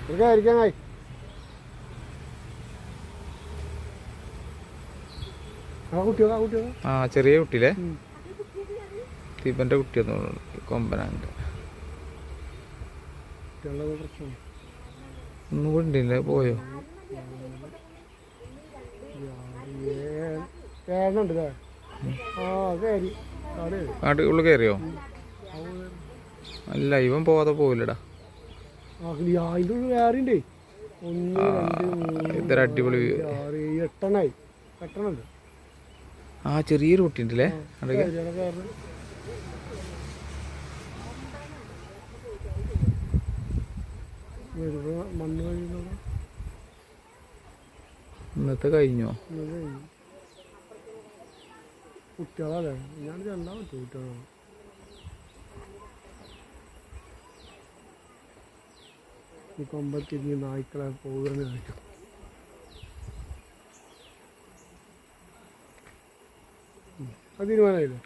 കയറിക്കാനായി ആ ചെറിയ കുട്ടിയില്ലേ ദീപന്റെ കുട്ടിയൊന്നും കൊമ്പനാണ്ട് ഒന്നും കൊണ്ടില്ലേ പോയോ നാട്ടുള്ളിൽ കയറിയോ അല്ല ഇവൻ പോവാതെ പോവില്ലടാ വേറെ ഇതൊരു അടിപൊളി എട്ടെണ്ണായി എട്ടെണ്ണുണ്ട് ആ ചെറിയൊരു കുട്ടി ഉണ്ടല്ലേ മണ്ണ് കഴിയുന്ന ഇന്നത്തെ കഴിഞ്ഞോ കുട്ടികളല്ലേ ഞാൻ ചെല്ലാൻ പറ്റും കുട്ടികളാണ് ഈ കൊമ്പത്തിരിഞ്ഞ് നായ്ക്കളെ പോകുന്ന കാണിക്കും അത് തീരുമാനമായില്ലേ